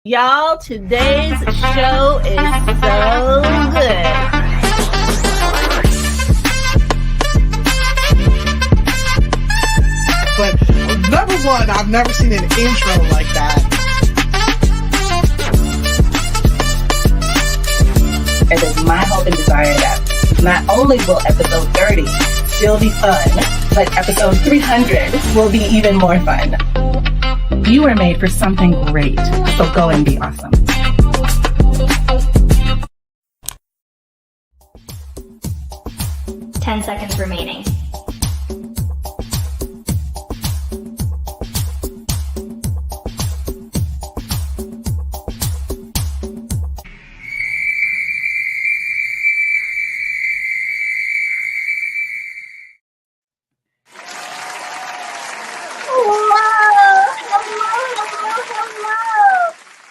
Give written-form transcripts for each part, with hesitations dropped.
Y'all, today's show is so good. But number one, I've never seen an intro like that. It is my hope and desire that not only will episode 30 still be fun, but episode 300 will be even more fun. You are made for something great, so go and be awesome. Ten seconds remaining.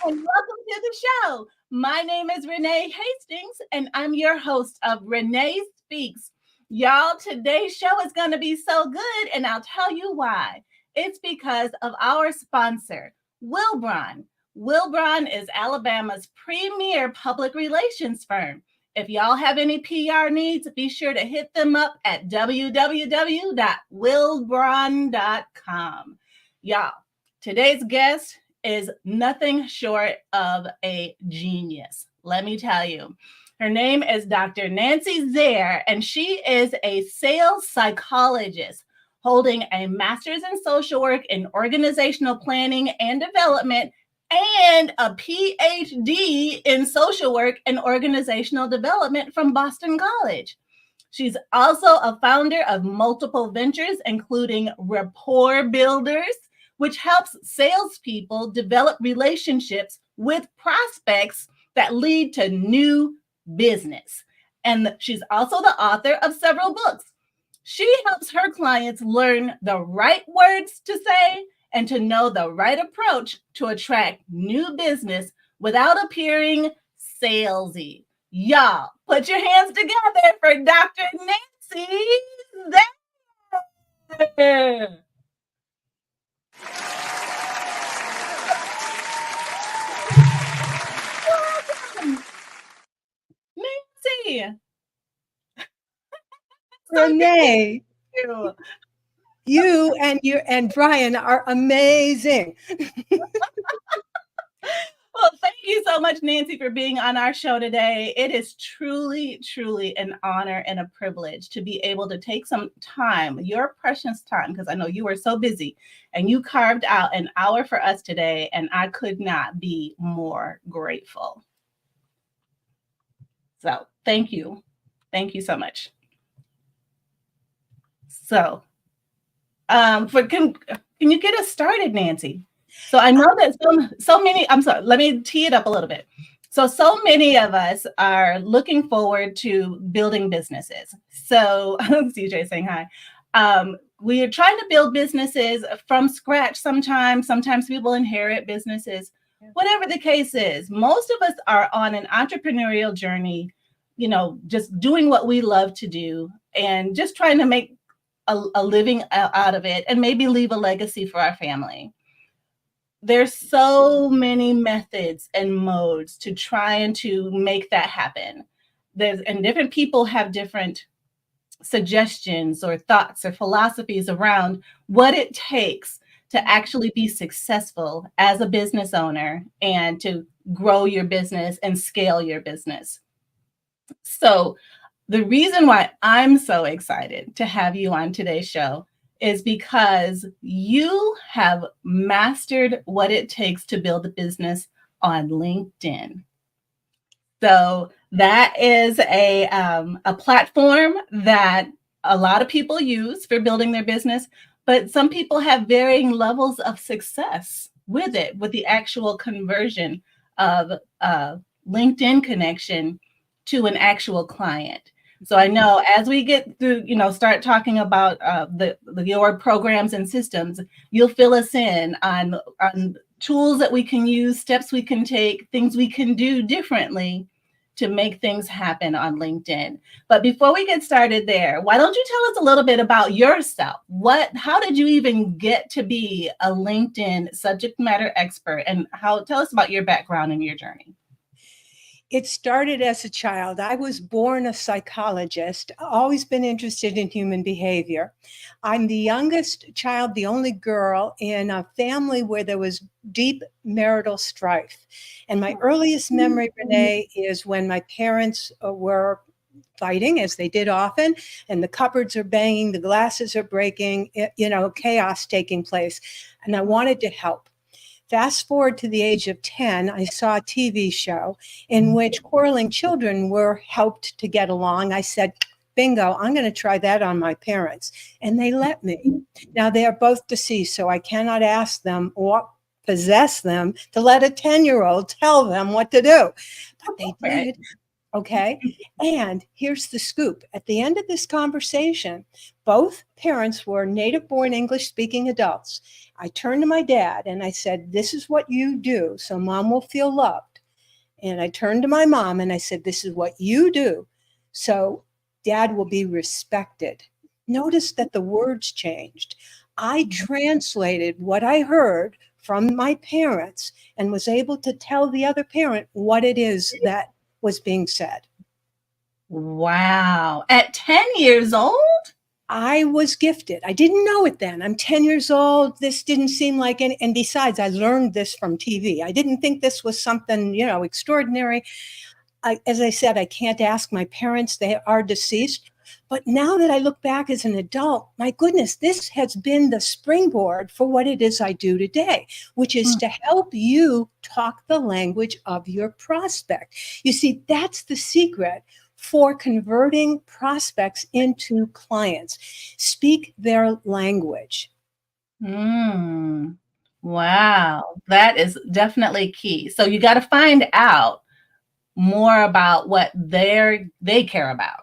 And welcome to the show. My name is Renee Hastings, and I'm your host of Renee Speaks. Y'all, today's show is going to be so good, and I'll tell you why. It's because of our sponsor, Wilbron. Wilbron is Alabama's premier public relations firm. If y'all have any PR needs, be sure to hit them up at www.wilbron.com. Y'all, today's guest is nothing short of a genius. Let me tell you. Her name is Dr. Nancy Zare, and she is a sales psychologist holding a master's in social work in organizational planning and development and a PhD in social work and organizational development from Boston College. She's also a founder of multiple ventures, including Rapport Builders, which helps salespeople develop relationships with prospects that lead to new business. And she's also the author of several books. She helps her clients learn the right words to say and to know the right approach to attract new business without appearing salesy. Y'all, put your hands together for Dr. Nancy Zare. Nancy. Renee, you and Brian are amazing. Well, thank you so much, Nancy, for being on our show today. It is truly, truly an honor and a privilege to be able to take some time, your precious time, because I know you were so busy, and you carved out an hour for us today, and I could not be more grateful. So thank you. Thank you so much. So can you get us started, Nancy? So I know that so many, I'm sorry, let me tee it up a little bit. So many of us are looking forward to building businesses. So CJ saying hi. We are trying to build businesses from scratch sometimes. Sometimes people inherit businesses. Whatever the case is, most of us are on an entrepreneurial journey, just doing what we love to do and just trying to make a living out of it and maybe leave a legacy for our family. There's so many methods and modes to try and to make that happen. And different people have different suggestions or thoughts or philosophies around what it takes to actually be successful as a business owner and to grow your business and scale your business. So the reason why I'm so excited to have you on today's show is because you have mastered what it takes to build a business on LinkedIn. So that is a platform that a lot of people use for building their business, but some people have varying levels of success with it, with the actual conversion of LinkedIn connection to an actual client. So I know as we get through, start talking about your programs and systems, you'll fill us in on tools that we can use, steps we can take, things we can do differently to make things happen on LinkedIn. But before we get started there, why don't you tell us a little bit about yourself? How did you even get to be a LinkedIn subject matter expert, and tell us about your background and your journey? It started as a child. I was born a psychologist, always been interested in human behavior. I'm the youngest child, the only girl in a family where there was deep marital strife. And my earliest memory, Renee, is when my parents were fighting, as they did often, and the cupboards are banging, the glasses are breaking, chaos taking place. And I wanted to help. Fast forward to the age of 10, I saw a TV show in which quarreling children were helped to get along. I said, bingo, I'm going to try that on my parents. And they let me. Now, they are both deceased, so I cannot ask them what possessed them to let a 10-year-old tell them what to do. But they did. Okay. And here's the scoop. At the end of this conversation, both parents were native-born English-speaking adults. I turned to my dad and I said, this is what you do so mom will feel loved. And I turned to my mom and I said, this is what you do so dad will be respected. Notice that the words changed. I translated what I heard from my parents and was able to tell the other parent what it is that was being said. Wow. At 10 years old? I was gifted. I didn't know it then. I'm 10 years old. This didn't seem like any, and besides, I learned this from TV. I didn't think this was something, extraordinary. As I said, I can't ask my parents. They are deceased. But now that I look back as an adult, my goodness, this has been the springboard for what it is I do today, which is to help you talk the language of your prospect. You see, that's the secret for converting prospects into clients. Speak their language. Wow, that is definitely key. So you got to find out more about what they care about.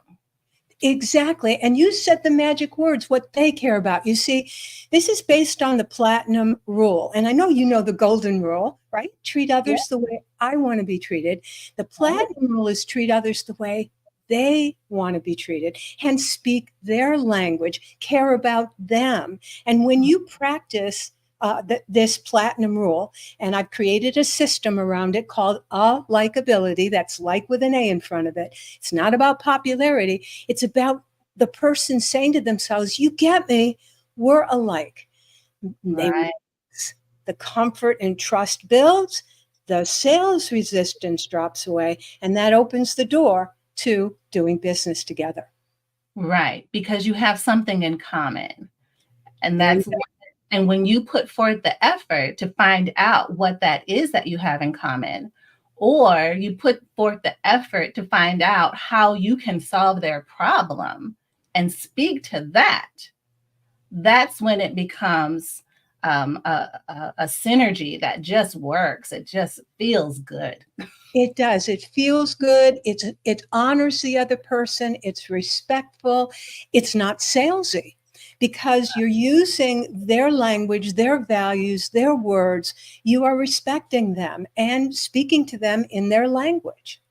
Exactly. And you said the magic words, what they care about. You see, this is based on the platinum rule. And I know you know the golden rule, right? Treat others the way I want to be treated. The platinum rule is treat others the way they want to be treated, hence speak their language, care about them. And when you practice this platinum rule, and I've created a system around it called AlikeAbility, that's like with an A in front of it. It's not about popularity. It's about the person saying to themselves, you get me, we're alike. Right. The comfort and trust builds, the sales resistance drops away, and that opens the door to doing business together. Right, because you have something in common. And when you put forth the effort to find out what that is that you have in common, or you put forth the effort to find out how you can solve their problem and speak to that, that's when it becomes a synergy that just works. It just feels good. It does. It feels good. It honors the other person. It's respectful. It's not salesy because you're using their language, their values, their words. You are respecting them and speaking to them in their language.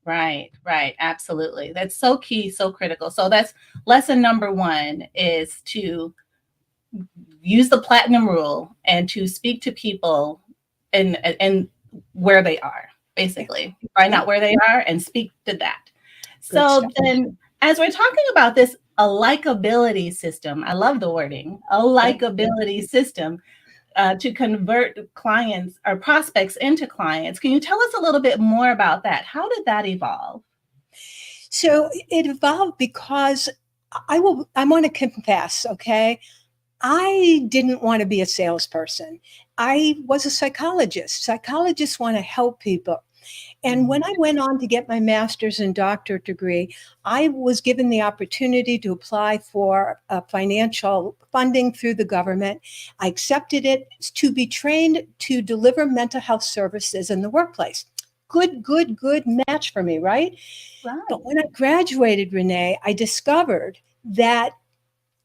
Right. Absolutely. That's so key, so critical. So that's lesson number 1 is to use the platinum rule and to speak to people and where they are. Basically, find out where they are and speak to that. So then, as we're talking about this AlikeAbility system, I love the wording, AlikeAbility system to convert clients or prospects into clients. Can you tell us a little bit more about that? How did that evolve? So it evolved because I want to confess, okay? I didn't want to be a salesperson. I was a psychologist. Psychologists want to help people. And when I went on to get my master's and doctorate degree, I was given the opportunity to apply for financial funding through the government. I accepted it to be trained to deliver mental health services in the workplace. Good match for me, right? But when I graduated, Renee, I discovered that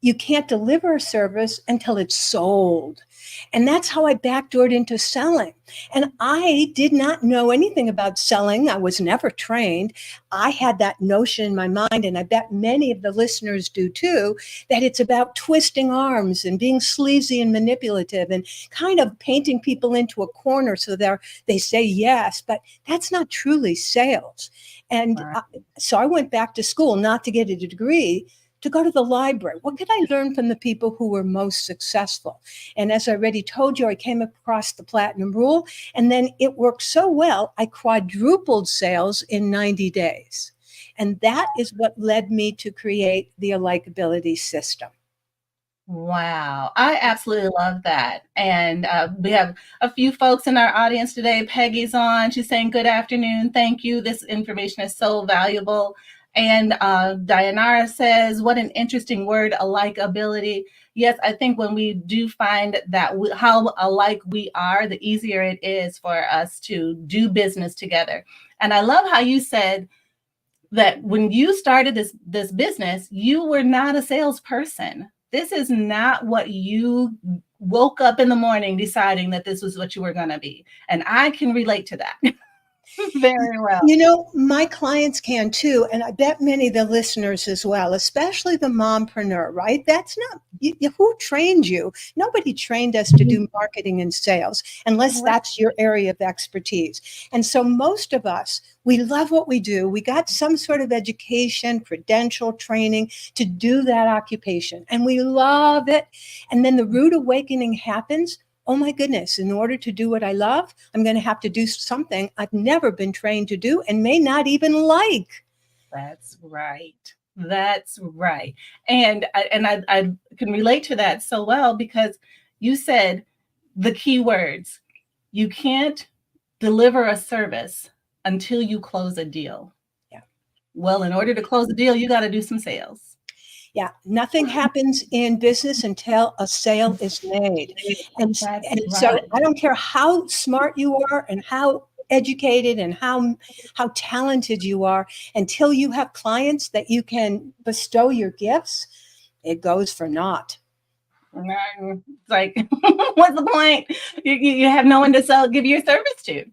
you can't deliver a service until it's sold. And that's how I backdoored into selling. And I did not know anything about selling. I was never trained. I had that notion in my mind, and I bet many of the listeners do too, that it's about twisting arms and being sleazy and manipulative and kind of painting people into a corner so they say yes, but that's not truly sales. And Right. so I went back to school, not to get a degree, to go to the library. What could I learn from the people who were most successful? And as I already told you, I came across the platinum rule, and then it worked so well, I quadrupled sales in 90 days. And that is what led me to create the AlikeAbility system. Wow, I absolutely love that. And we have a few folks in our audience today. Peggy's on. She's saying, good afternoon. Thank you. This information is so valuable. And Dayanara says, what an interesting word, AlikeAbility. Yes, I think when we do find that how alike we are, the easier it is for us to do business together. And I love how you said that when you started this business, you were not a salesperson. This is not what you woke up in the morning deciding that this was what you were going to be. And I can relate to that very well. You know, my clients can too, and I bet many of the listeners as well, especially the mompreneur, right? That's not, who trained you? Nobody trained us to do marketing and sales unless that's your area of expertise. And so most of us, we love what we do. We got some sort of education, credential, training to do that occupation, and we love it. And then the rude awakening happens. Oh my goodness, in order to do what I love, I'm going to have to do something I've never been trained to do and may not even like. That's right. That's right. And I can relate to that so well because you said the key words. You can't deliver a service until you close a deal. Yeah. Well, in order to close a deal, you got to do some sales. Yeah, nothing happens in business until a sale is made. And so I don't care how smart you are and how educated and how talented you are, until you have clients that you can bestow your gifts, it goes for naught. It's like, what's the point? You have no one to give your service to.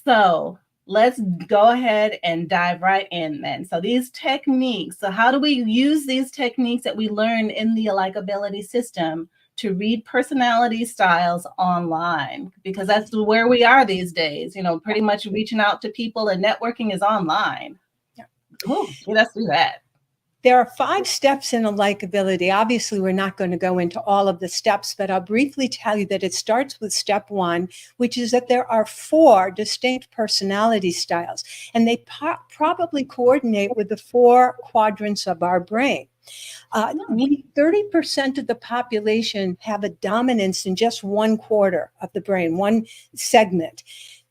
So let's go ahead and dive right in then. So these techniques, so how do we use these techniques that we learn in the AlikeAbility system to read personality styles online? Because that's where we are these days, pretty much reaching out to people and networking is online. Yeah. Ooh, let's do that. There are 5 steps in AlikeAbility. Obviously, we're not going to go into all of the steps, but I'll briefly tell you that it starts with step 1, which is that there are 4 distinct personality styles, and they probably coordinate with the 4 quadrants of our brain. 30% of the population have a dominance in just 1/4 of the brain, one segment.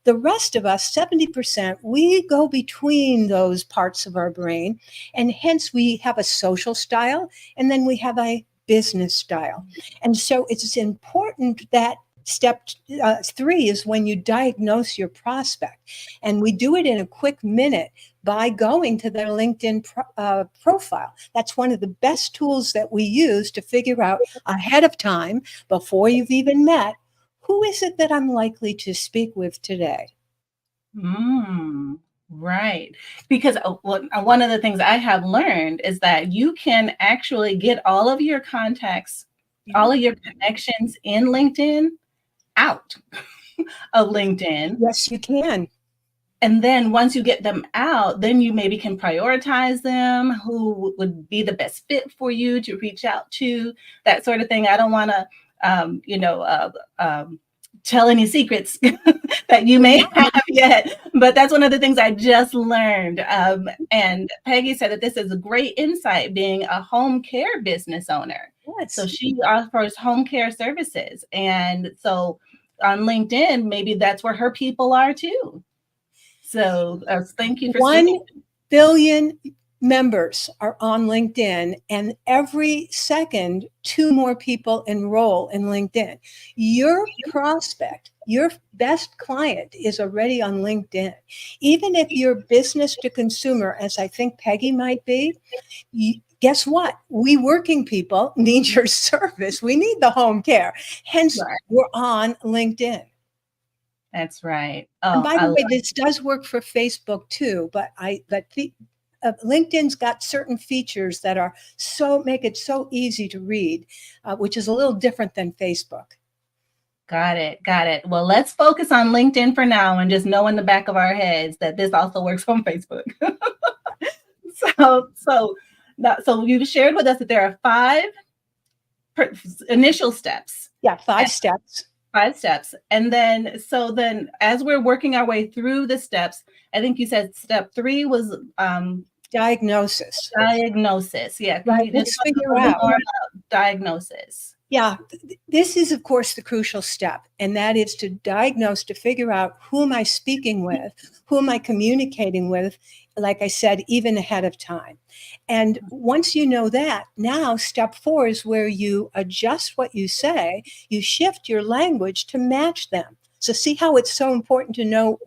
The rest of us, 70%, we go between those parts of our brain, and hence we have a social style, and then we have a business style. And so it's important that step 3 is when you diagnose your prospect. And we do it in a quick minute by going to their LinkedIn profile. That's one of the best tools that we use to figure out ahead of time, before you've even met, who is it that I'm likely to speak with today? Right. Because one of the things I have learned is that you can actually get all of your contacts, all of your connections in LinkedIn out of LinkedIn. Yes, you can. And then once you get them out, then you maybe can prioritize them, who would be the best fit for you to reach out to, that sort of thing. I don't want to, tell any secrets that you may have yet, but that's one of the things I just learned. And Peggy said that this is a great insight, being a home care business owner. Yes. So she offers home care services. And so on LinkedIn, maybe that's where her people are too. So thank you for 1 billion members are on LinkedIn, and every second 2 more people enroll in LinkedIn. Your prospect, your best client, is already on LinkedIn. Even if you're business to consumer, as I think Peggy might be, guess what? We working people need your service. We need the home care. Hence, Right. we're on LinkedIn. That's right. And Oh, by the way, this does work for Facebook too, but LinkedIn's got certain features that are make it so easy to read, which is a little different than Facebook. got it. Got it. Well, let's focus on LinkedIn for now and just know in the back of our heads that this also works on Facebook. So you've shared with us that there are 5 initial steps. Yeah, 5 steps. 5 steps. And then as we're working our way through the steps, I think you said step 3 was Diagnosis. diagnosis. Yeah. Can Right. you Let's just talk figure a little bit out. more about diagnosis? Yeah, this is, of course, the crucial step, and that is to diagnose, to figure out who am I speaking with, who am I communicating with, like I said, even ahead of time. And once you know that, now step 4 is where you adjust what you say, you shift your language to match them. So see how it's so important to know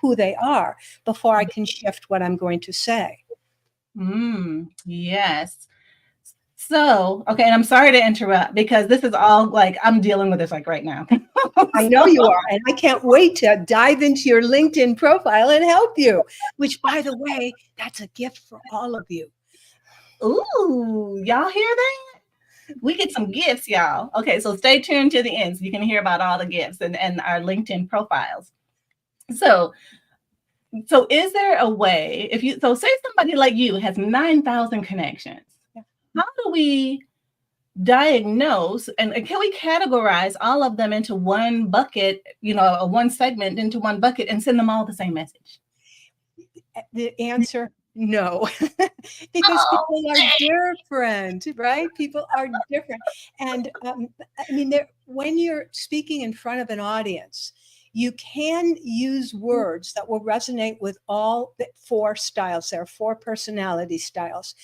who they are before I can shift what I'm going to say. Yes. So, okay, and I'm sorry to interrupt because this is all like I'm dealing with this like right now. I know you are, and I can't wait to dive into your LinkedIn profile and help you, which, by the way, that's a gift for all of you. Ooh, y'all hear that? We get some gifts, y'all. Okay, so stay tuned to the end so you can hear about all the gifts and our LinkedIn profiles. So is there a way, say somebody like you has 9,000 connections, how do we diagnose and can we categorize all of them into one bucket, one segment into one bucket and send them all the same message? The answer, no, because people are different, right? People are different. And I mean, when you're speaking in front of an audience, you can use words that will resonate with all 4 styles. There are 4 personality styles.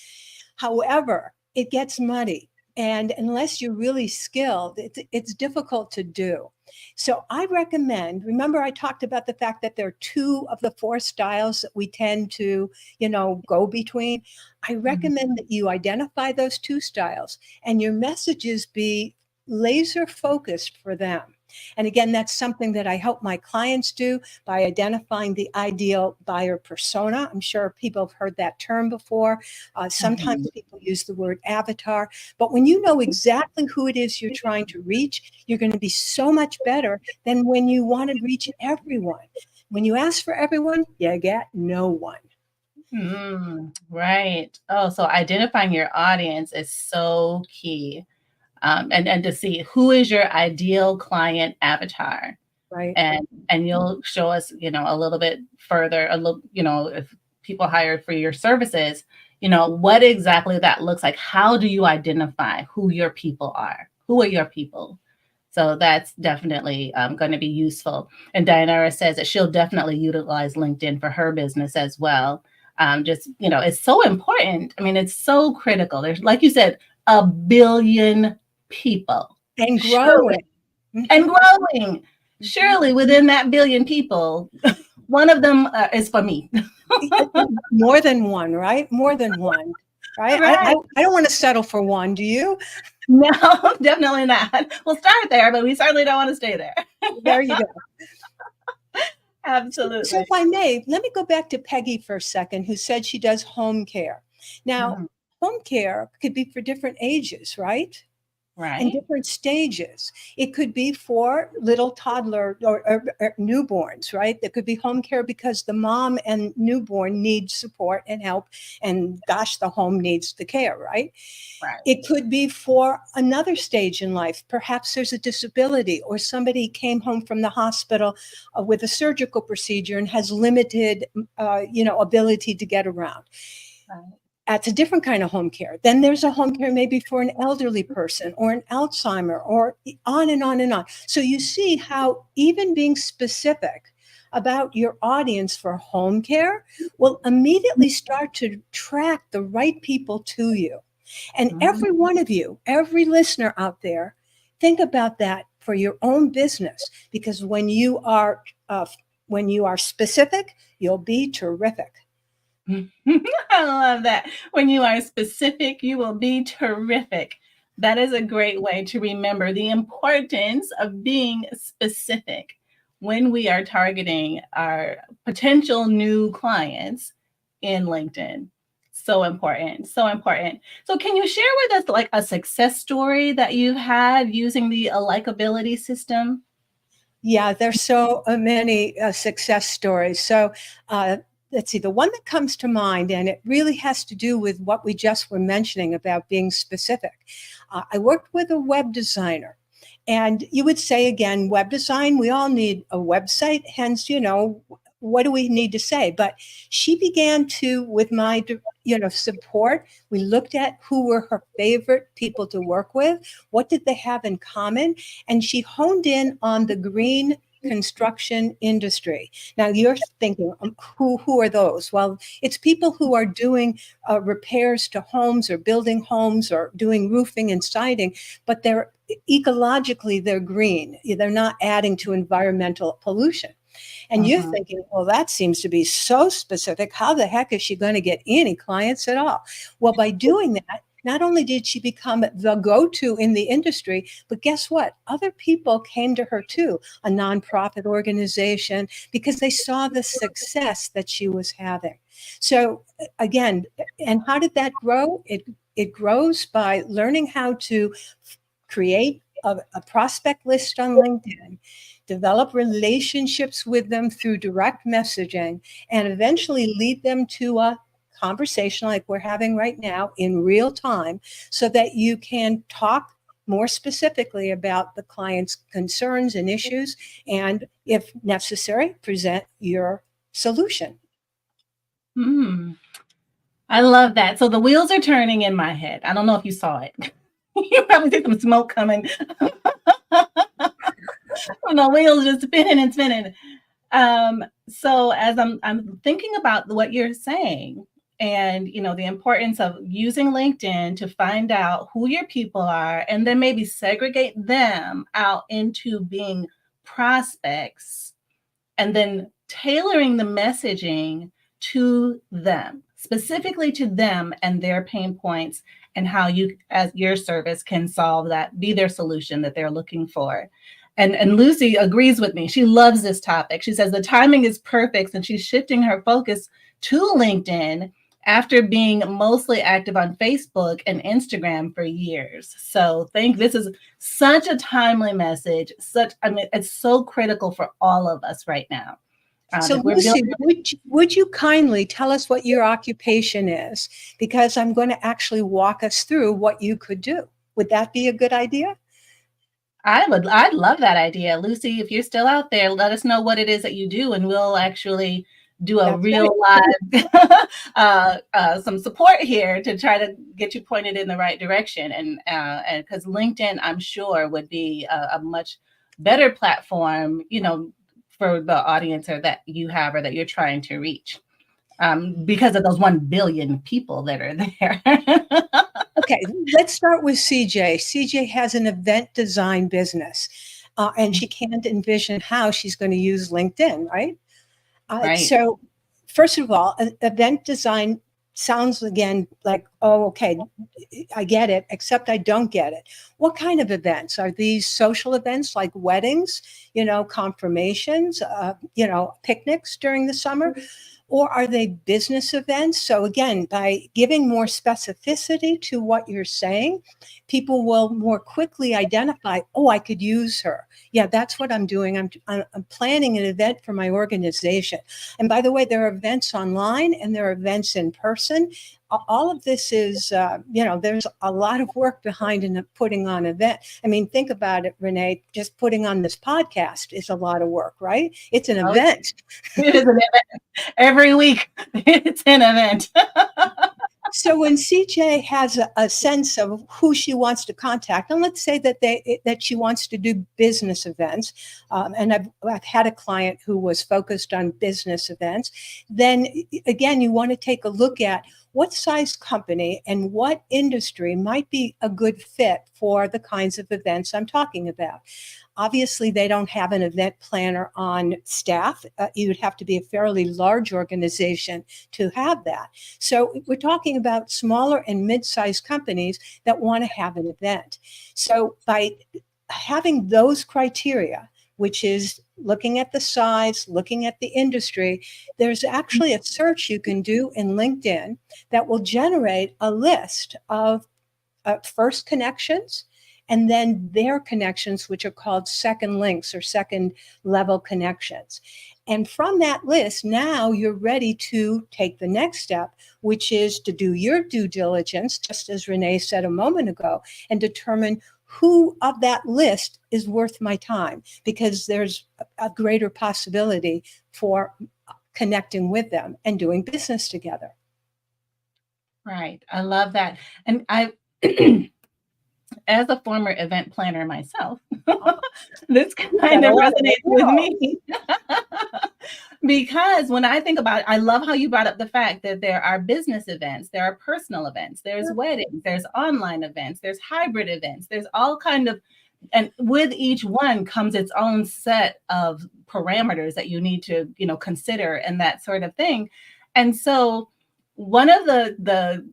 However, it gets muddy. And unless you're really skilled, it's difficult to do. So I recommend, remember I talked about the fact that there are 2 of the 4 styles that we tend to, go between. I recommend that you identify those 2 styles and your messages be laser focused for them. And again, that's something that I help my clients do by identifying the ideal buyer persona. I'm sure people have heard that term before. Sometimes people use the word avatar, but when you know exactly who it is you're trying to reach, you're going to be so much better than when you want to reach everyone. When you ask for everyone, you get no one. Right. Oh, so identifying your audience is so key. And to see who is your ideal client avatar. Right. And you'll show us, a little bit further, if people hire for your services, what exactly that looks like. How do you identify who your people are? Who are your people? So that's definitely going to be useful. And Dianara says that she'll definitely utilize LinkedIn for her business as well. It's so important. I mean, it's so critical. There's, like you said, 1 billion people. And growing. And growing. Surely within that 1 billion people, one of them is for me. More than one, right? More than one, right? Right. I don't want to settle for one. Do you? No, definitely not. We'll start there, but we certainly don't want to stay there. There you go. Absolutely. So if I may, let me go back to Peggy for a second, who said she does home care. Now, home care could be for different ages, right? Right. And different stages. It could be for little toddler or newborns, right? There could be home care because the mom and newborn need support and help, and gosh, the home needs the care, right? Right. It could be for another stage in life. Perhaps there's a disability or somebody came home from the hospital with a surgical procedure and has limited, ability to get around. Right. That's a different kind of home care. Then there's a home care maybe for an elderly person or an Alzheimer or on and on and on. So you see how even being specific about your audience for home care will immediately start to attract the right people to you. And every one of you, every listener out there, think about that for your own business, because when you are specific, you'll be terrific. I love that. When you are specific, you will be terrific. That is a great way to remember the importance of being specific when we are targeting our potential new clients in LinkedIn. So important, so important. So, can you share with us like a success story that you've had using the AlikeAbility system? Yeah, there's so many success stories. So let's see, the one that comes to mind, and it really has to do with what we just were mentioning about being specific. I worked with a web designer. And you would say again, web design, we all need a website, hence, what do we need to say? But she began to, with my support, we looked at who were her favorite people to work with, what did they have in common, and she honed in on the green construction industry. Now you're thinking, who are those? Well, it's people who are doing repairs to homes or building homes or doing roofing and siding, but they're ecologically, they're green. They're not adding to environmental pollution. And you're Mhm. thinking, well, that seems to be so specific. How the heck is she going to get any clients at all? Well, by doing that, not only did she become the go-to in the industry, but guess what? Other people came to her too, a nonprofit organization, because they saw the success that she was having. So again, and how did that grow? It grows by learning how to create a prospect list on LinkedIn, develop relationships with them through direct messaging, and eventually lead them to a conversation like we're having right now in real time so that you can talk more specifically about the client's concerns and issues, and if necessary, present your solution. Mm. I love that. So the wheels are turning in my head. I don't know if you saw it. You probably see some smoke coming. The wheels just spinning and spinning. So as I'm thinking about what you're saying, and the importance of using LinkedIn to find out who your people are, and then maybe segregate them out into being prospects, and then tailoring the messaging to them, specifically to them and their pain points, and how you, as your service, can solve that, be their solution that they're looking for. And Lucy agrees with me. She loves this topic. She says the timing is perfect, and she's shifting her focus to LinkedIn after being mostly active on Facebook and Instagram for years. So this is such a timely message. It's so critical for all of us right now. So If we're Lucy, building, would you kindly tell us what your occupation is? Because I'm going to actually walk us through what you could do. Would that be a good idea? I'd love that idea. Lucy, if you're still out there, let us know what it is that you do, and we'll actually do a That's real right. live some support here to try to get you pointed in the right direction. And because LinkedIn, I'm sure, would be a much better platform, for the audience or that you have or that you're trying to reach, because of those 1 billion people that are there. Okay, let's start with CJ. CJ has an event design business, and she can't envision how she's going to use LinkedIn, right? Right. So, first of all, event design sounds again like, oh, okay, I get it, except I don't get it. What kind of events? Are these social events like weddings, confirmations, picnics during the summer? Or are they business events? So again, by giving more specificity to what you're saying, people will more quickly identify, oh, I could use her. Yeah, that's what I'm doing. I'm planning an event for my organization. And by the way, there are events online and there are events in person. All of this is, there's a lot of work behind putting on an event. I mean, think about it, Renee, just putting on this podcast is a lot of work, right? It's an Oh, event. it is an event. Every week, it's an event. So when CJ has a sense of who she wants to contact, and let's say that she wants to do business events, and I've had a client who was focused on business events, then again, you want to take a look at what size company and what industry might be a good fit for the kinds of events I'm talking about. Obviously, they don't have an event planner on staff. You would have to be a fairly large organization to have that. So we're talking about smaller and mid-sized companies that want to have an event. So by having those criteria, which is looking at the size, looking at the industry, there's actually a search you can do in LinkedIn that will generate a list of first connections and then their connections, which are called second links or second level connections. And from that list, now you're ready to take the next step, which is to do your due diligence, just as Renee said a moment ago, and determine who of that list is worth my time, because there's a greater possibility for connecting with them and doing business together. Right. I love that. And I, as a former event planner myself, this kind of resonates with me. Because when I think about it, I love how you brought up the fact that there are business events, there are personal events, there's weddings, there's online events, there's hybrid events, there's all kind of, and with each one comes its own set of parameters that you need to, consider and that sort of thing. And so one of the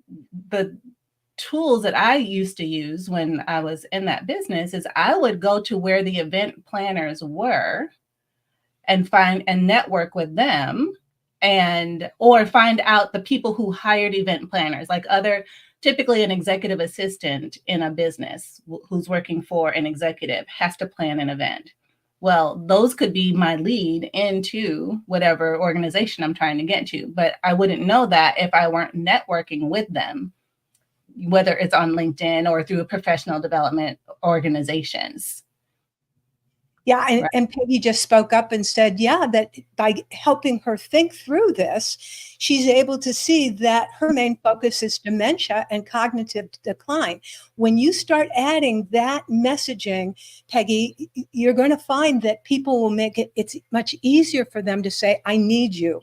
tools that I used to use when I was in that business is I would go to where the event planners were and find and network with them, or find out the people who hired event planners, like typically an executive assistant in a business who's working for an executive has to plan an event. Well, those could be my lead into whatever organization I'm trying to get to, but I wouldn't know that if I weren't networking with them, whether it's on LinkedIn or through professional development organizations. Yeah, and Peggy just spoke up and said, that by helping her think through this, she's able to see that her main focus is dementia and cognitive decline. When you start adding that messaging, Peggy, you're going to find that people will it's much easier for them to say, I need you.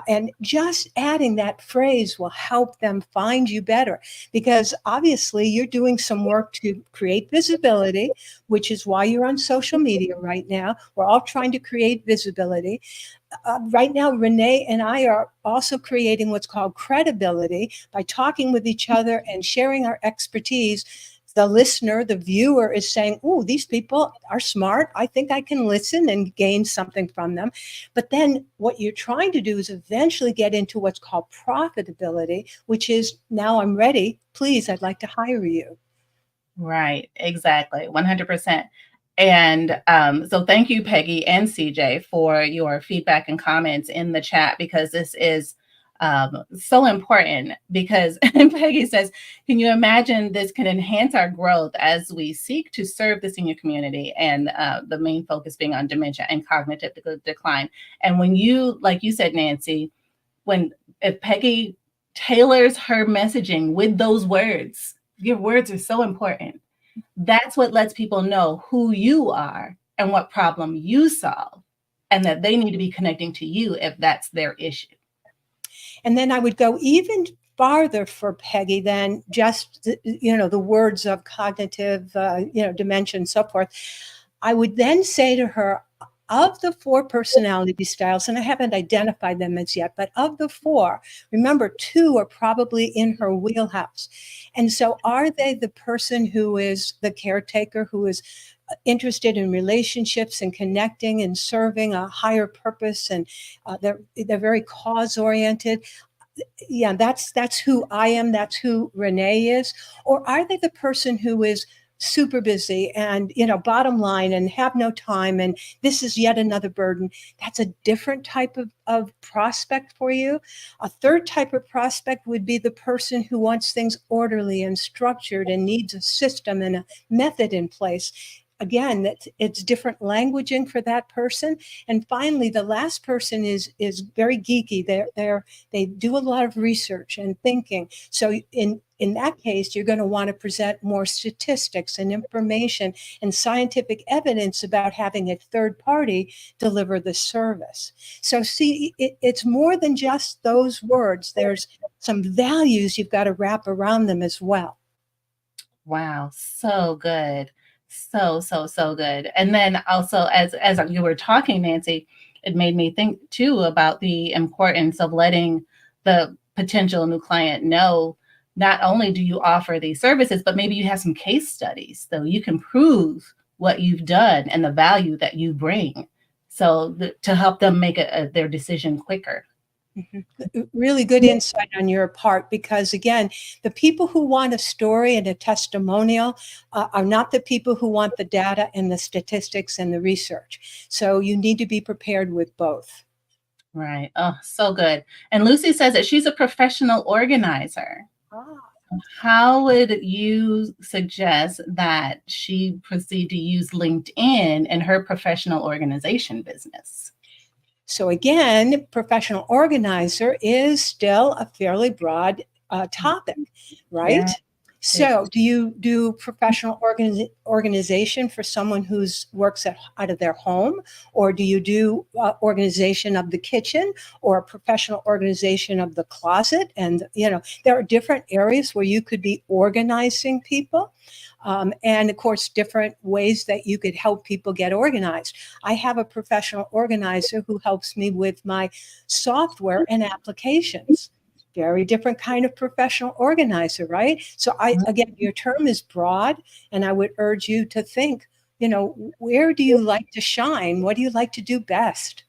And just adding that phrase will help them find you better, because obviously you're doing some work to create visibility, which is why you're on social media right now. We're all trying to create visibility. Right now, Renee and I are also creating what's called credibility by talking with each other and sharing our expertise. The listener, the viewer is saying, oh, these people are smart. I think I can listen and gain something from them. But then what you're trying to do is eventually get into what's called profitability, which is, now I'm ready. Please, I'd like to hire you. Right. Exactly. 100%. And so thank you, Peggy and CJ, for your feedback and comments in the chat, because this is so important. Because Peggy says, can you imagine this can enhance our growth as we seek to serve the senior community, and the main focus being on dementia and cognitive decline. And when you, like you said, Nancy, if Peggy tailors her messaging with those words, your words are so important. That's what lets people know who you are and what problem you solve, and that they need to be connecting to you if that's their issue. And then I would go even farther for Peggy than just, the words of cognitive, dementia and so forth. I would then say to her, of the 4 personality styles, and I haven't identified them as yet, but of the 4, remember 2 are probably in her wheelhouse. And so are they the person who is the caretaker, who is interested in relationships and connecting and serving a higher purpose, and they're very cause oriented? Yeah, that's who I am. That's who Renee is. Or are they the person who is super busy and, bottom line, and have no time, and this is yet another burden? That's a different type of prospect for you. A third type of prospect would be the person who wants things orderly and structured and needs a system and a method in place. Again, it's different languaging for that person. And finally, the last person is very geeky. They do a lot of research and thinking. So in in that case, you're going to want to present more statistics and information and scientific evidence about having a third party deliver the service. So see, it's more than just those words. There's some values you've got to wrap around them as well. Wow, so good. So good. And then also as you were talking, Nancy, it made me think too about the importance of letting the potential new client know not only do you offer these services, but maybe you have some case studies so you can prove what you've done and the value that you bring. So to help them make their decision quicker. Mm-hmm. Really good insight on your part, because again, the people who want a story and a testimonial are not the people who want the data and the statistics and the research. So you need to be prepared with both. Right. Oh, so good. And Lucy says that she's a professional organizer. Ah. How would you suggest that she proceed to use LinkedIn in her professional organization business? So again, professional organizer is still a fairly broad topic, right? Yeah. So do you do professional organization for someone who's works out of their home, or do you do organization of the kitchen, or a professional organization of the closet? And, there are different areas where you could be organizing people. And of course, different ways that you could help people get organized. I have a professional organizer who helps me with my software and applications. Very different kind of professional organizer, right? So again, your term is broad, and I would urge you to think, where do you like to shine? What do you like to do best?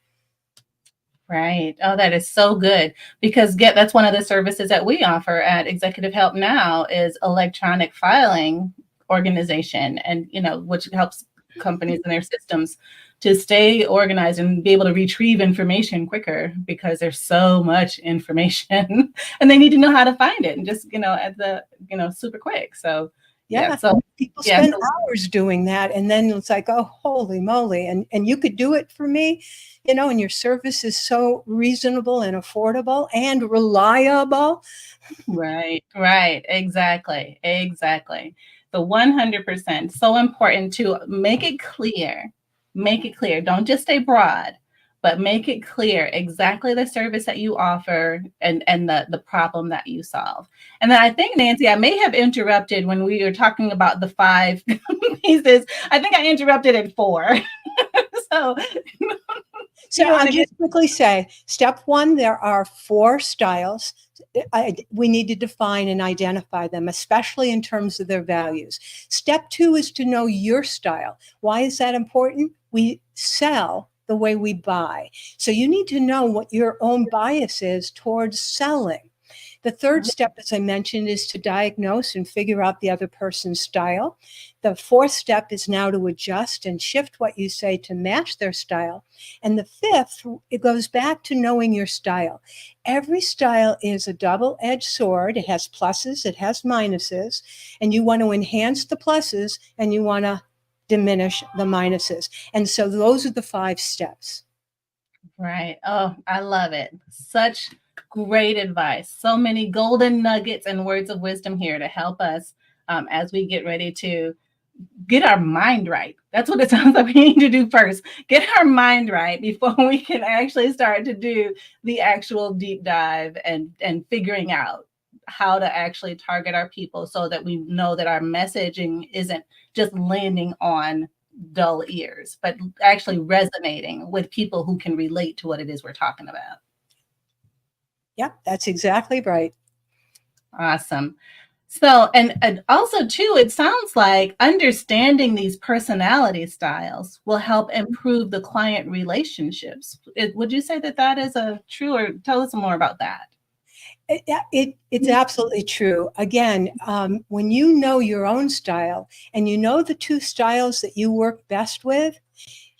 Right. Oh, that is so good, because that's one of the services that we offer at Executive Help Now is electronic filing organization, and which helps companies and their systems to stay organized and be able to retrieve information quicker, because there's so much information and they need to know how to find it and just super quick. So so people spend hours doing that, and then it's like, oh, holy moly, and you could do it for me, and your service is so reasonable and affordable and reliable. Right, exactly. The 100%, so important to make it clear. Don't just stay broad, but make it clear exactly the service that you offer and the problem that you solve. And then I think, Nancy, I may have interrupted when we were talking about the 5 pieces. I think I interrupted at 4. So I'll just quickly say, step 1, there are 4 styles. We need to define and identify them, especially in terms of their values. Step 2 is to know your style. Why is that important? We sell the way we buy. So you need to know what your own bias is towards selling. The third step, as I mentioned, is to diagnose and figure out the other person's style. The 4th step is now to adjust and shift what you say to match their style. And the 5th, it goes back to knowing your style. Every style is a double-edged sword. It has pluses, it has minuses, and you want to enhance the pluses and you want to diminish the minuses. And so those are the 5 steps. Right. Oh, I love it. Such great advice. So many golden nuggets and words of wisdom here to help us as we get ready to get our mind right. That's what it sounds like we need to do first. Get our mind right before we can actually start to do the actual deep dive and figuring out how to actually target our people so that we know that our messaging isn't just landing on dull ears, but actually resonating with people who can relate to what it is we're talking about. Yep, that's exactly right. Awesome. So, and also too, it sounds like understanding these personality styles will help improve the client relationships. Would you say that is true, or tell us more about that? It's absolutely true. Again, when you know your own style and you know the 2 styles that you work best with,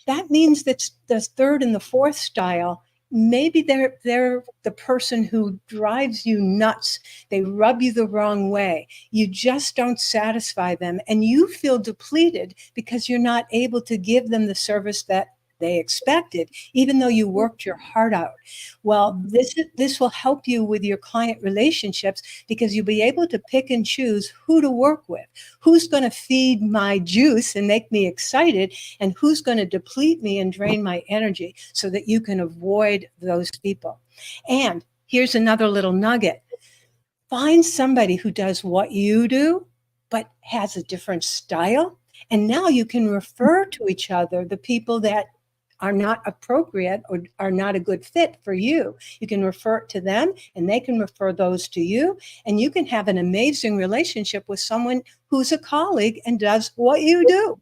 that means that the 3rd and the 4th style, maybe they're the person who drives you nuts. They rub you the wrong way. You just don't satisfy them, and you feel depleted because you're not able to give them the service that they expected, even though you worked your heart out. Well, this will help you with your client relationships because you'll be able to pick and choose who to work with, who's going to feed my juice and make me excited, and who's going to deplete me and drain my energy, so that you can avoid those people. And here's another little nugget. Find somebody who does what you do, but has a different style. And now you can refer to each other the people that are not appropriate or are not a good fit for you. You can refer it to them and they can refer those to you. And you can have an amazing relationship with someone who's a colleague and does what you do.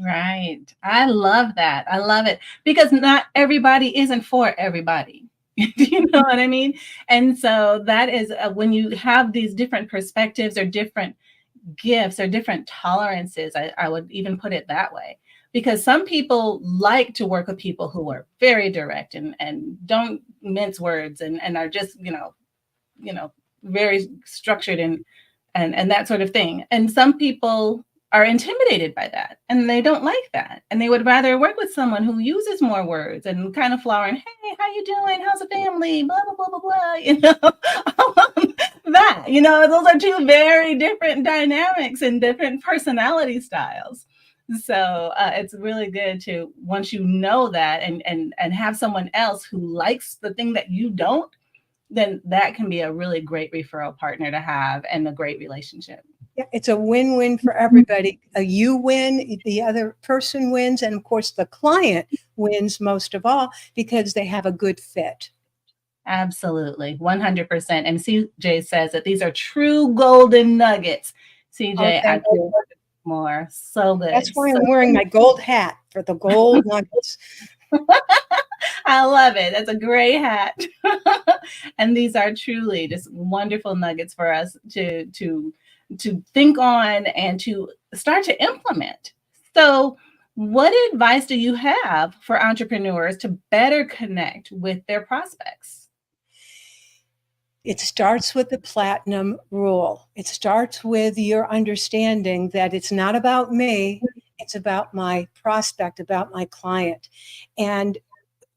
Right. I love that. I love it because not everybody isn't for everybody. Do you know what I mean? And so that is when you have these different perspectives or different gifts or different tolerances, I would even put it that way. Because some people like to work with people who are very direct and don't mince words and are just, very structured and that sort of thing. And some people are intimidated by that and they don't like that. And they would rather work with someone who uses more words and kind of flower and, hey, how you doing? How's the family? Blah, blah, blah, blah, blah. Those are two very different dynamics and different personality styles. So it's really good to, once you know that and have someone else who likes the thing that you don't, then that can be a really great referral partner to have and a great relationship. Yeah, it's a win-win for everybody. You win, the other person wins, and of course the client wins most of all because they have a good fit. Absolutely, 100%. And CJ says that these are true golden nuggets. CJ, thank you. More. So good. That's why I'm wearing my gold hat, for the gold nuggets. I love it. That's a great hat. And these are truly just wonderful nuggets for us to think on and to start to implement. So what advice do you have for entrepreneurs to better connect with their prospects? It starts with the platinum rule. It starts with your understanding that it's not about me, it's about my prospect, about my client. And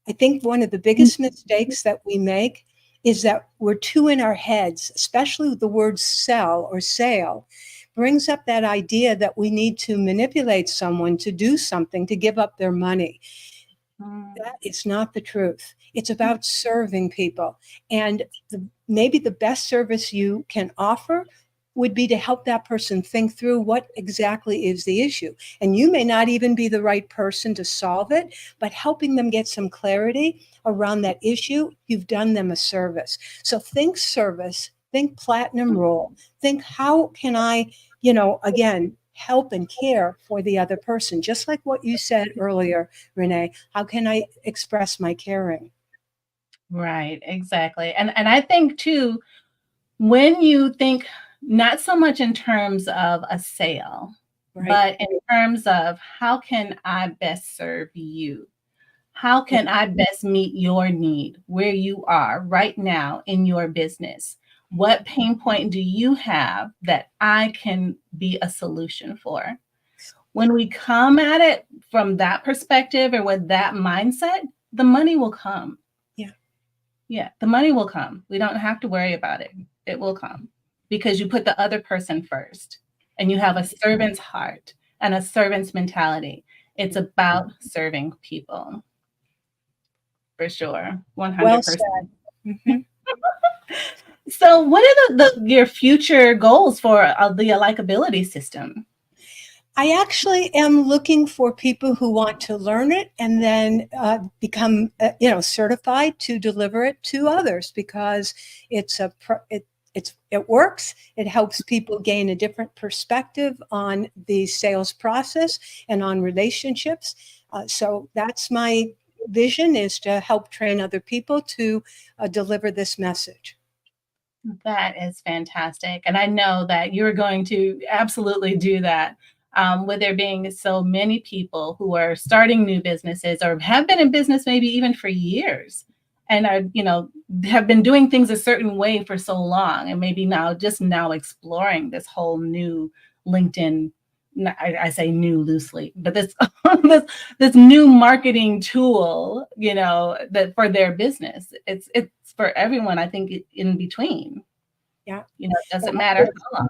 I think one of the biggest mistakes that we make is that we're too in our heads, especially with the word sell or sale, brings up that idea that we need to manipulate someone to do something, to give up their money. That is not the truth. It's about serving people. And maybe the best service you can offer would be to help that person think through what exactly is the issue. And you may not even be the right person to solve it, but helping them get some clarity around that issue, you've done them a service. So think service, think platinum rule, think how can I, again, help and care for the other person. Just like what you said earlier, Renee, how can I express my caring? Right, exactly. And I think too, when you think not so much in terms of a sale, but in terms of how can I best serve you? How can I best meet your need where you are right now in your business? What pain point do you have that I can be a solution for? When we come at it from that perspective or with that mindset, the money will come. Yeah, the money will come. We don't have to worry about it. It will come because you put the other person first and you have a servant's heart and a servant's mentality. It's about serving people. For sure. 100%. Well said. Mm-hmm. So what are your future goals for the AlikeAbility system? I actually am looking for people who want to learn it and then become, certified to deliver it to others because it works. It helps people gain a different perspective on the sales process and on relationships. So that's my vision, is to help train other people to deliver this message. That is fantastic. And I know that you're going to absolutely do that. With there being so many people who are starting new businesses or have been in business maybe even for years and are, have been doing things a certain way for so long and maybe now exploring this whole new LinkedIn I say new loosely, but this this new marketing tool, that for their business. It's for everyone. I think in between. Yeah. It doesn't matter how long.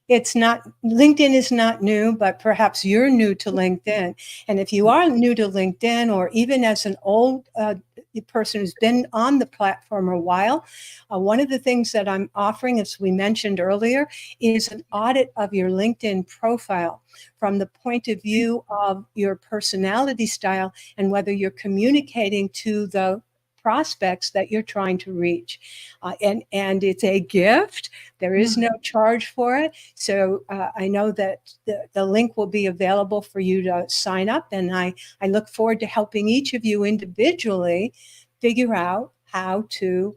It's not, LinkedIn is not new, but perhaps you're new to LinkedIn. And if you are new to LinkedIn, or even as an old person who's been on the platform a while, one of the things that I'm offering, as we mentioned earlier, is an audit of your LinkedIn profile from the point of view of your personality style and whether you're communicating to the prospects that you're trying to reach. And it's a gift. There is no charge for it. So I know that the link will be available for you to sign up. And I look forward to helping each of you individually figure out how to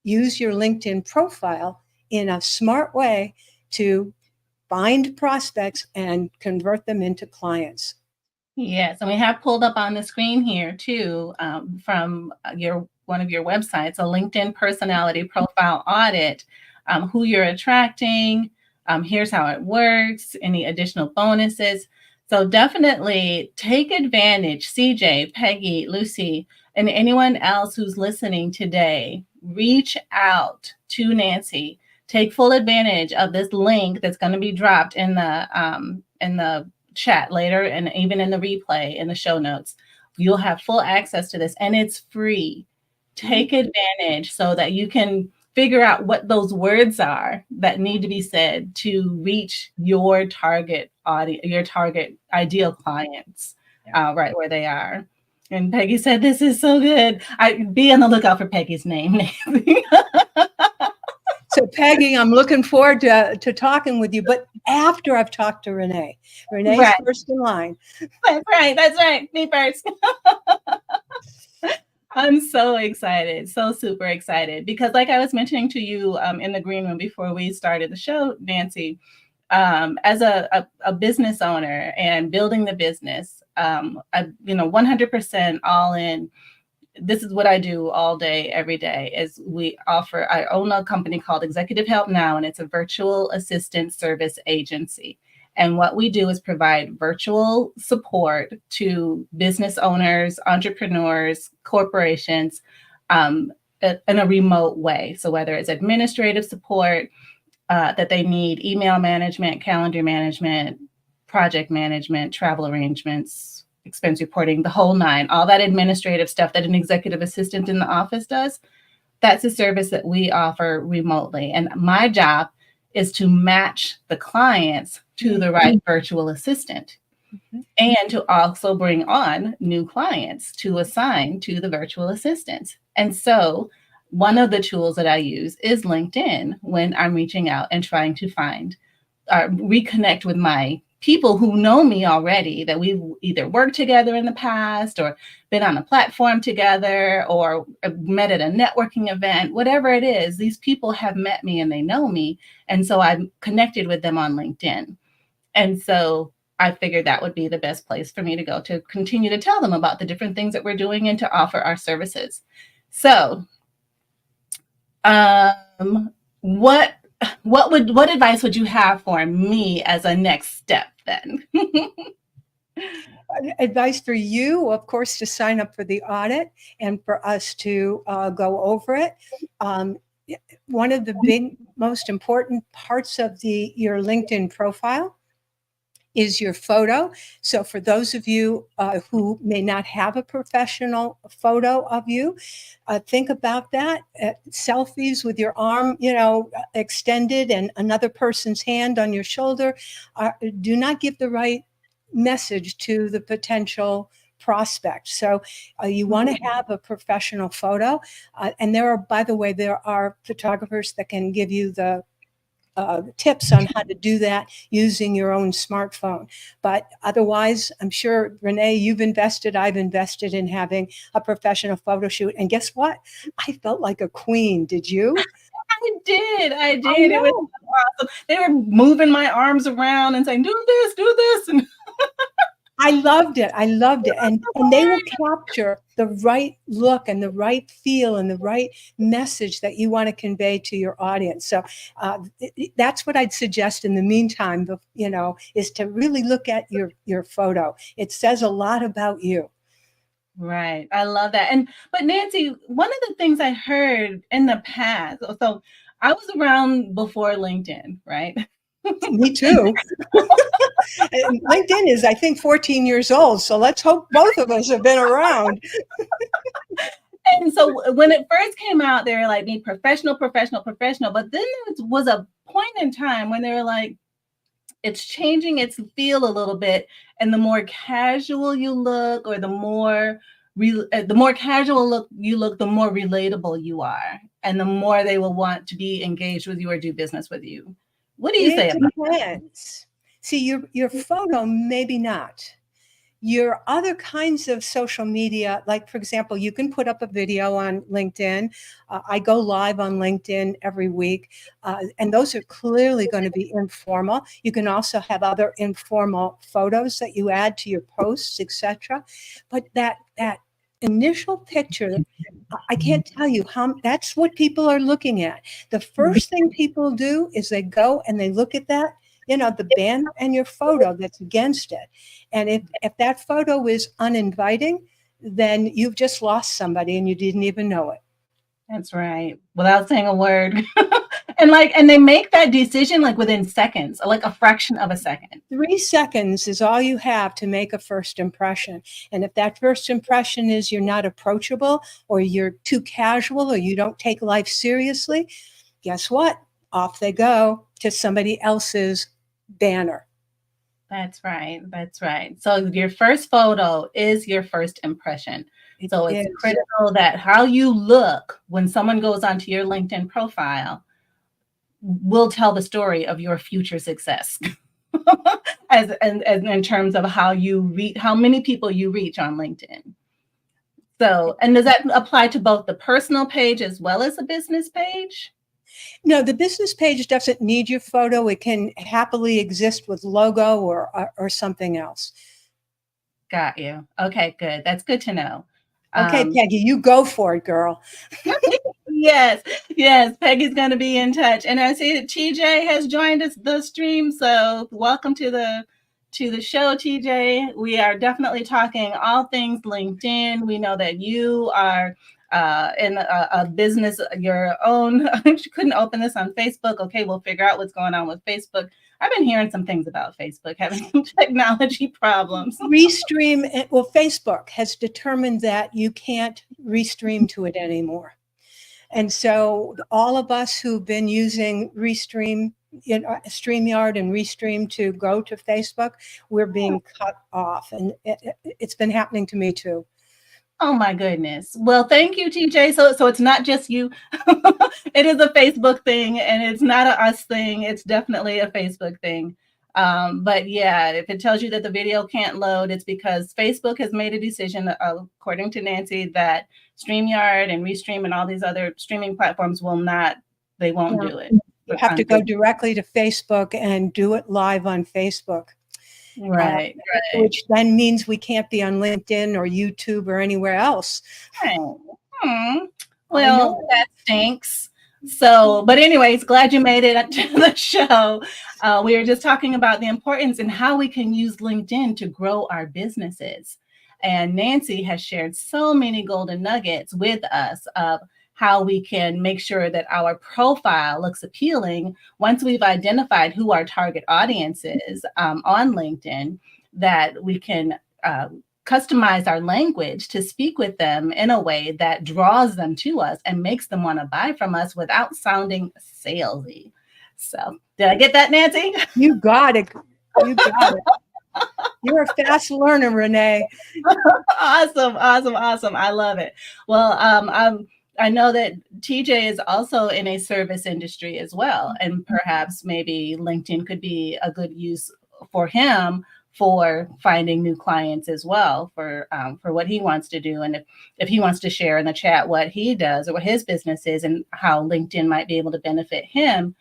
use your LinkedIn profile in a smart way to find prospects and convert them into clients. Yes, and we have pulled up on the screen here too, from one of your websites, a LinkedIn personality profile audit, who you're attracting. Here's how it works, any additional bonuses. So definitely take advantage, CJ, Peggy, Lucy, and anyone else who's listening today. Reach out to Nancy. Take full advantage of this link that's going to be dropped in the chat later, and even in the replay in the show notes. You'll have full access to this, and it's free. Take advantage so that you can figure out what those words are that need to be said to reach your target audience, your target ideal clients, right where they are. And Peggy said, "This is so good." Be on the lookout for Peggy's name. So Peggy, I'm looking forward to talking with you, but after I've talked to Renee. Renee's right. first in line. That's right. Me first. I'm so excited, so super excited, because like I was mentioning to you in the green room before we started the show, Nancy, as a business owner and building the business, 100% all in. This is what I do all day, every day, is I own a company called Executive Help Now, and it's a virtual assistant service agency. And what we do is provide virtual support to business owners, entrepreneurs, corporations, in a remote way. So whether it's administrative support that they need, email management, calendar management, project management, travel arrangements, expense reporting, the whole nine, all that administrative stuff that an executive assistant in the office does, that's a service that we offer remotely. And my job is to match the clients to the right virtual assistant, and to also bring on new clients to assign to the virtual assistant. And so one of the tools that I use is LinkedIn when I'm reaching out and trying to reconnect with my people who know me already, that we've either worked together in the past or been on a platform together or met at a networking event, whatever it is. These people have met me and they know me. And so I'm connected with them on LinkedIn. And so I figured that would be the best place for me to go to continue to tell them about the different things that we're doing and to offer our services. So what advice would you have for me as a next step then? Advice for you, of course, to sign up for the audit and for us to go over it. One of the most important parts of your LinkedIn profile is your photo. So for those of you who may not have a professional photo of you, think about that. Selfies with your arm, extended and another person's hand on your shoulder do not give the right message to the potential prospect. So you want to have a professional photo. And by the way, there are photographers that can give you the tips on how to do that using your own smartphone. But otherwise, I'm sure, Renee, I've invested in having a professional photo shoot. And guess what? I felt like a queen. Did you? I did. It was awesome. They were moving my arms around and saying, do this. And I loved it. I loved it. And they will capture the right look and the right feel and the right message that you want to convey to your audience. So that's what I'd suggest in the meantime, is to really look at your photo. It says a lot about you. Right. I love that. But Nancy, one of the things I heard in the past, so I was around before LinkedIn, right? Me too. And LinkedIn is, I think, 14 years old. So let's hope both of us have been around. And so when it first came out, they were like, be professional, professional, professional. But then there was a point in time when they were like, it's changing its feel a little bit. And the more casual you look, or the more casual look you look, the more relatable you are. And the more they will want to be engaged with you or do business with you. What do you say about that? Depends. See, your photo, maybe not. Your other kinds of social media, like, for example, you can put up a video on LinkedIn. I go live on LinkedIn every week, and those are clearly going to be informal. You can also have other informal photos that you add to your posts, etc. But that initial picture, I can't tell you how that's what people are looking at. The first thing people do is they go and they look at that, the banner and your photo that's against it. And if that photo is uninviting, then you've just lost somebody and you didn't even know it. That's right. Without saying a word. And they make that decision like within seconds, like a fraction of a second. 3 seconds is all you have to make a first impression. And if that first impression is you're not approachable, or you're too casual, or you don't take life seriously, guess what? Off they go to somebody else's banner. That's right. That's right. So your first photo is your first impression. So it's critical that how you look when someone goes onto your LinkedIn profile will tell the story of your future success. as in terms of how many people you reach on LinkedIn. So, and does that apply to both the personal page as well as the business page? No, the business page doesn't need your photo. It can happily exist with logo or something else. Got you. Okay, good. That's good to know. Okay, Peggy, you go for it, girl. Yes, Peggy's going to be in touch. And I see that TJ has joined us the stream. So welcome to the show, TJ. We are definitely talking all things LinkedIn. We know that you are in a business, your own. You couldn't open this on Facebook. Okay, we'll figure out what's going on with Facebook. I've been hearing some things about Facebook having some technology problems. Restream, well, Facebook has determined that you can't restream to it anymore. And so all of us who've been using StreamYard and Restream to go to Facebook, we're being cut off. And it's been happening to me too. Oh my goodness. Well, thank you, TJ. So it's not just you. It is a Facebook thing, and it's not a us thing. It's definitely a Facebook thing. But yeah, if it tells you that the video can't load, it's because Facebook has made a decision, according to Nancy, that StreamYard and Restream and all these other streaming platforms won't do it. You have to go directly to Facebook and do it live on Facebook. Right. Which then means we can't be on LinkedIn or YouTube or anywhere else. Well, that stinks. So, but anyways, glad you made it to the show. We were just talking about the importance and how we can use LinkedIn to grow our businesses. And Nancy has shared so many golden nuggets with us of how we can make sure that our profile looks appealing once we've identified who our target audience is on LinkedIn, that we can customize our language to speak with them in a way that draws them to us and makes them want to buy from us without sounding salesy. So did I get that, Nancy? You got it. You got it. You're a fast learner, Renee. Awesome. I love it. Well, I know that TJ is also in a service industry as well, and perhaps maybe LinkedIn could be a good use for him for finding new clients as well for what he wants to do. And if he wants to share in the chat what he does or what his business is and how LinkedIn might be able to benefit him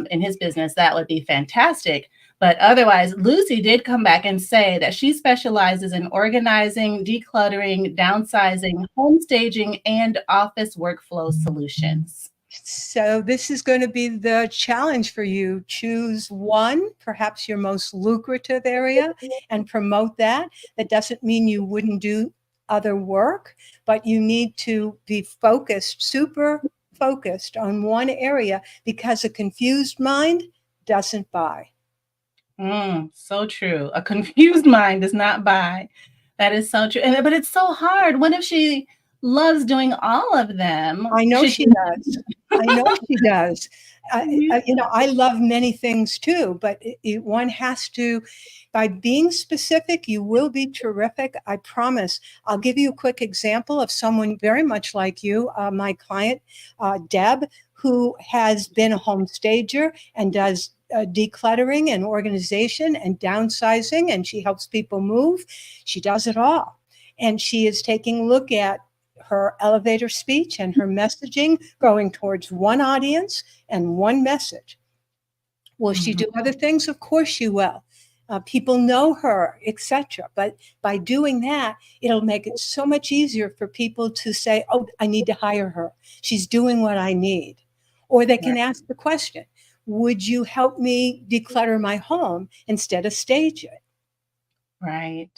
in his business, that would be fantastic. But otherwise, Lucy did come back and say that she specializes in organizing, decluttering, downsizing, home staging, and office workflow solutions. So this is going to be the challenge for you. Choose one, perhaps your most lucrative area, and promote that. That doesn't mean you wouldn't do other work, but you need to be focused, super focused on one area, because a confused mind doesn't buy. So true. A confused mind does not buy. That is so true. But it's so hard. What if she loves doing all of them? I know Should she she? does. I know she does. I love many things too, but one has to, by being specific, you will be terrific. I promise. I'll give you a quick example of someone very much like you, my client, Deb, who has been a home stager and does decluttering and organization and downsizing, and she helps people move. She does it all. And she is taking a look at her elevator speech and her messaging going towards one audience and one message. Will she do other things? Of course she will. People know her, etc. But by doing that, it'll make it so much easier for people to say, oh, I need to hire her. She's doing what I need. Or they can ask the question, would you help me declutter my home instead of stage it? Right.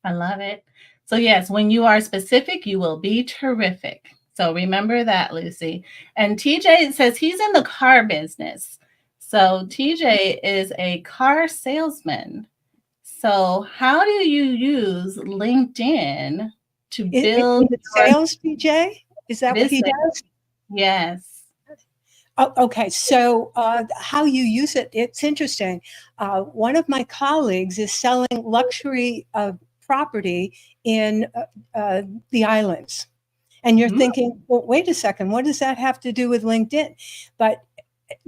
I love it. So, yes, when you are specific, you will be terrific. So, remember that, Lucy. And TJ says he's in the car business. So, TJ is a car salesman. So, how do you use LinkedIn to build Is it sales, TJ? Is that what he business? does? Yes. Oh, okay, so how you use it, it's interesting. One of my colleagues is selling luxury property in the islands. And you're thinking, well, wait a second, what does that have to do with LinkedIn? But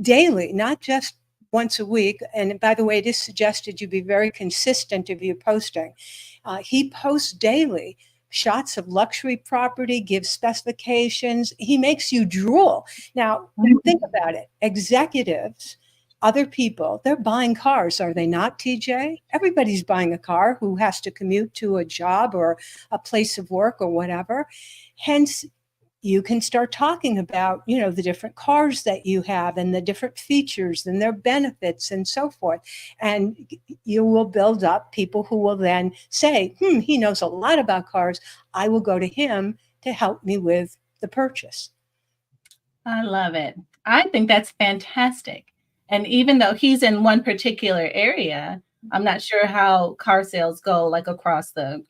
daily, not just once a week. And by the way, it is suggested you be very consistent if you're posting. He posts daily shots of luxury property, gives specifications. He makes you drool. Now, think about it. Executives, other people, they're buying cars, are they not, TJ? Everybody's buying a car who has to commute to a job or a place of work or whatever. Hence, you can start talking about, the different cars that you have and the different features and their benefits and so forth. And you will build up people who will then say, he knows a lot about cars. I will go to him to help me with the purchase. I love it. I think that's fantastic. And even though he's in one particular area, I'm not sure how car sales go like across the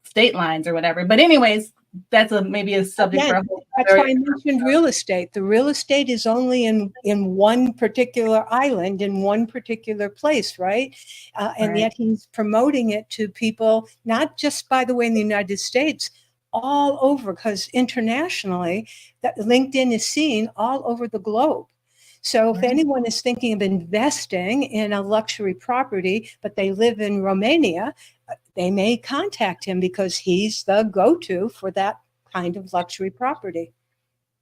state lines or whatever. But anyways, that's maybe a subject for a whole. That's why I mentioned real estate. The real estate is only in one particular island, in one particular place, right? And yet he's promoting it to people, not just, by the way, in the United States, all over, because internationally, that LinkedIn is seen all over the globe. So if anyone is thinking of investing in a luxury property, but they live in Romania, they may contact him because he's the go-to for that kind of luxury property.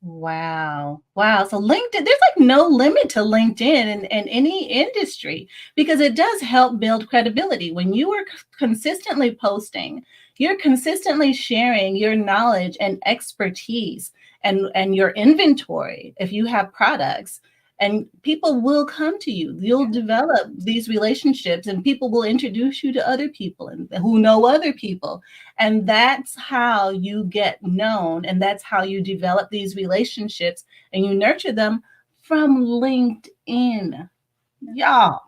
Wow. So LinkedIn, there's like no limit to LinkedIn in any industry, because it does help build credibility. When you are consistently posting, you're consistently sharing your knowledge and expertise and your inventory if you have products. And people will come to you. You'll develop these relationships, and people will introduce you to other people and who know other people. And that's how you get known. And that's how you develop these relationships and you nurture them from LinkedIn. Y'all,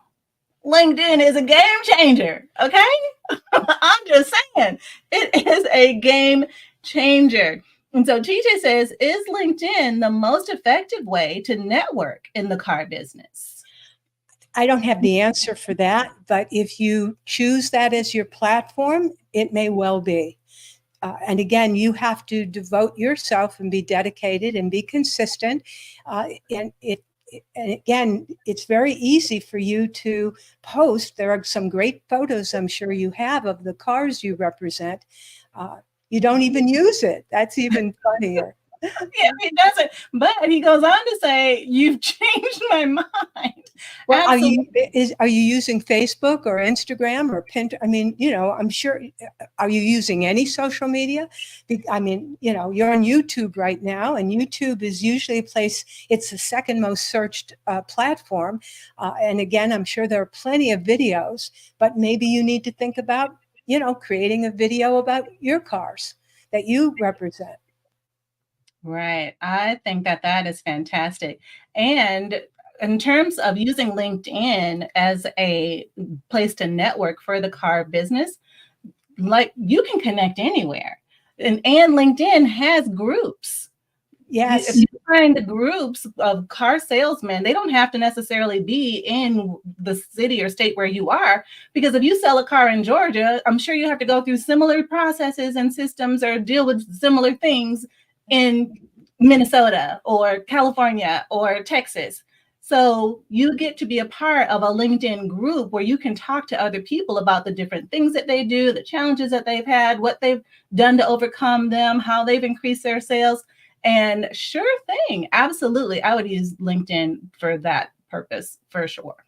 LinkedIn is a game changer. Okay. I'm just saying, it is a game changer. And so TJ says, is LinkedIn the most effective way to network in the car business? I don't have the answer for that, but if you choose that as your platform, it may well be. And again, you have to devote yourself and be dedicated and be consistent. And again, it's very easy for you to post. There are some great photos I'm sure you have of the cars you represent. You don't even use it. That's even funnier. Yeah, he doesn't. But he goes on to say, "You've changed my mind." Well, Absolutely. are you using Facebook or Instagram or Pinterest? I mean, I'm sure. Are you using any social media? I mean, you're on YouTube right now, and YouTube is usually a place. It's the second most searched platform, and again, I'm sure there are plenty of videos. But maybe you need to think about, creating a video about your cars that you represent. Right. I think that that is fantastic. And in terms of using LinkedIn as a place to network for the car business, like you can connect anywhere. And LinkedIn has groups. If Yes. you find the groups of car salesmen, they don't have to necessarily be in the city or state where you are, because if you sell a car in Georgia, I'm sure you have to go through similar processes and systems or deal with similar things in Minnesota or California or Texas. So you get to be a part of a LinkedIn group where you can talk to other people about the different things that they do, the challenges that they've had, what they've done to overcome them, how they've increased their sales. And sure thing, absolutely. I would use LinkedIn for that purpose for sure.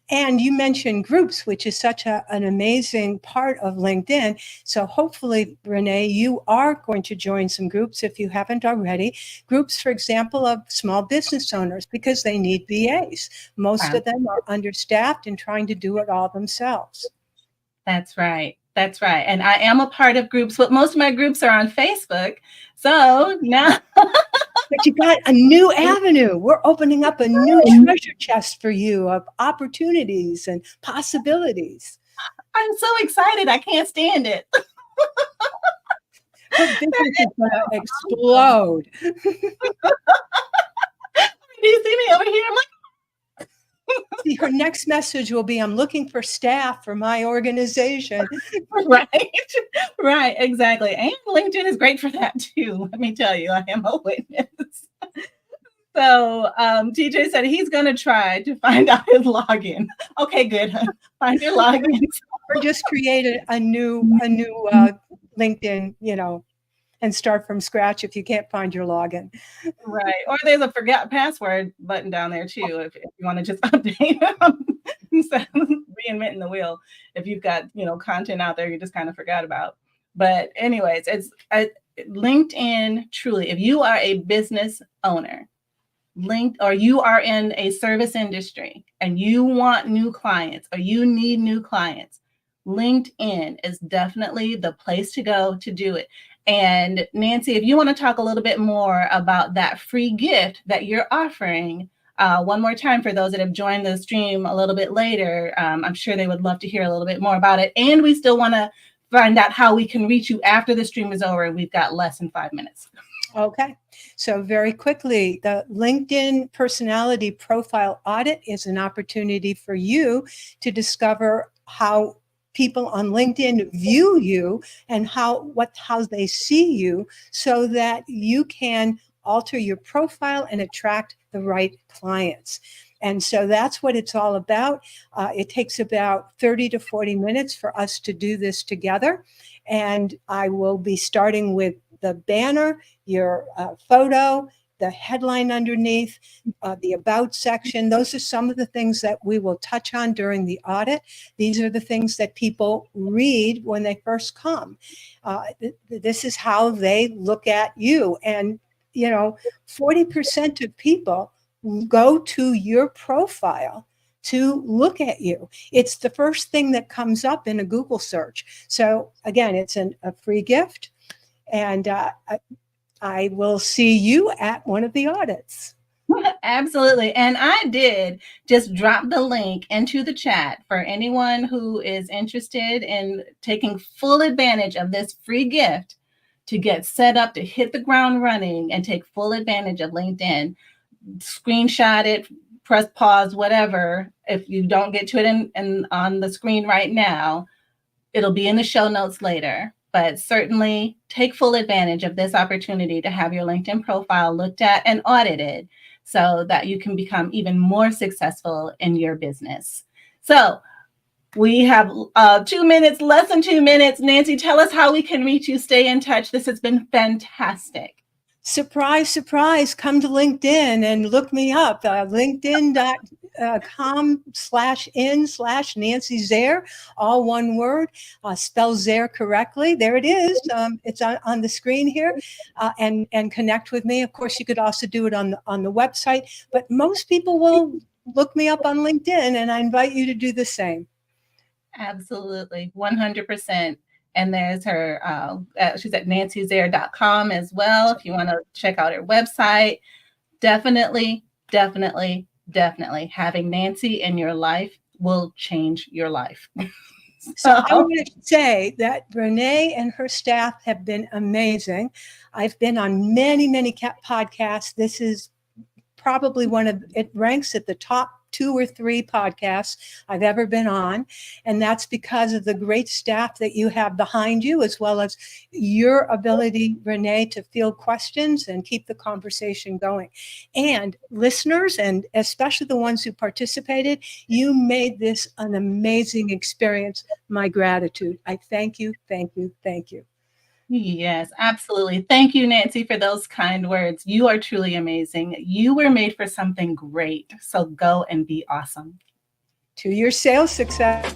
And you mentioned groups, which is such an amazing part of LinkedIn. So hopefully, Renee, you are going to join some groups if you haven't already. Groups, for example, of small business owners, because they need VAs. Most of them are understaffed and trying to do it all themselves. That's right. That's right. And I am a part of groups, but most of my groups are on Facebook. So now But you got a new avenue. We're opening up a new treasure chest for you of opportunities and possibilities. I'm so excited. I can't stand it. Her business is going to explode. Do you see me over here? I'm like, See, her next message will be, I'm looking for staff for my organization. right, right, exactly. And LinkedIn is great for that too. Let me tell you, I am a witness. So TJ said he's going to try to find out his login. Okay, good. Find your login. Or just create a new LinkedIn, and start from scratch if you can't find your login. Right. Or there's a forget password button down there too, if you want to just update them instead of reinventing the wheel. If you've got, content out there you just kind of forgot about. But anyways, it's LinkedIn truly, if you are a business owner, or you are in a service industry and you want new clients or you need new clients, LinkedIn is definitely the place to go to do it. And Nancy, if you want to talk a little bit more about that free gift that you're offering, one more time for those that have joined the stream a little bit later, I'm sure they would love to hear a little bit more about it. And we still want to find out how we can reach you after the stream is over. We've got less than 5 minutes. Okay. So very quickly, the LinkedIn personality profile audit is an opportunity for you to discover how people on LinkedIn view you and how they see you, so that you can alter your profile and attract the right clients. And so that's what it's all about. It takes about 30 to 40 minutes for us to do this together. And I will be starting with the banner, your photo, the headline underneath, the about section. Those are some of the things that we will touch on during the audit. These are the things that people read when they first come. This is how they look at you. And, 40% of people go to your profile to look at you. It's the first thing that comes up in a Google search. So again, it's a free gift. And I will see you at one of the audits. Absolutely. And I did just drop the link into the chat for anyone who is interested in taking full advantage of this free gift to get set up to hit the ground running and take full advantage of LinkedIn. Screenshot it, press pause, whatever. If you don't get to it on the screen right now, it'll be in the show notes later. But certainly take full advantage of this opportunity to have your LinkedIn profile looked at and audited so that you can become even more successful in your business. So we have 2 minutes, less than 2 minutes. Nancy, tell us how we can reach you, stay in touch. This has been fantastic. Surprise, surprise, come to LinkedIn and look me up. LinkedIn.com/in/Nancy Zare, all one word. Spell Zare correctly. There it is. It's on the screen here. And connect with me. Of course, you could also do it on the website, but most people will look me up on LinkedIn, and I invite you to do the same. Absolutely, 100%. And there's her, she's at nancyzare.com as well. If you want to check out her website, definitely having Nancy in your life will change your life. So I want to say that Renee and her staff have been amazing. I've been on many podcasts. This is probably it ranks at the top 2 or 3 podcasts I've ever been on. And that's because of the great staff that you have behind you, as well as your ability, Renee, to field questions and keep the conversation going. And listeners, and especially the ones who participated, you made this an amazing experience. My gratitude. I thank you, thank you, thank you. Yes, absolutely. Thank you, Nancy, for those kind words. You are truly amazing. You were made for something great. So go and be awesome. To your sales success.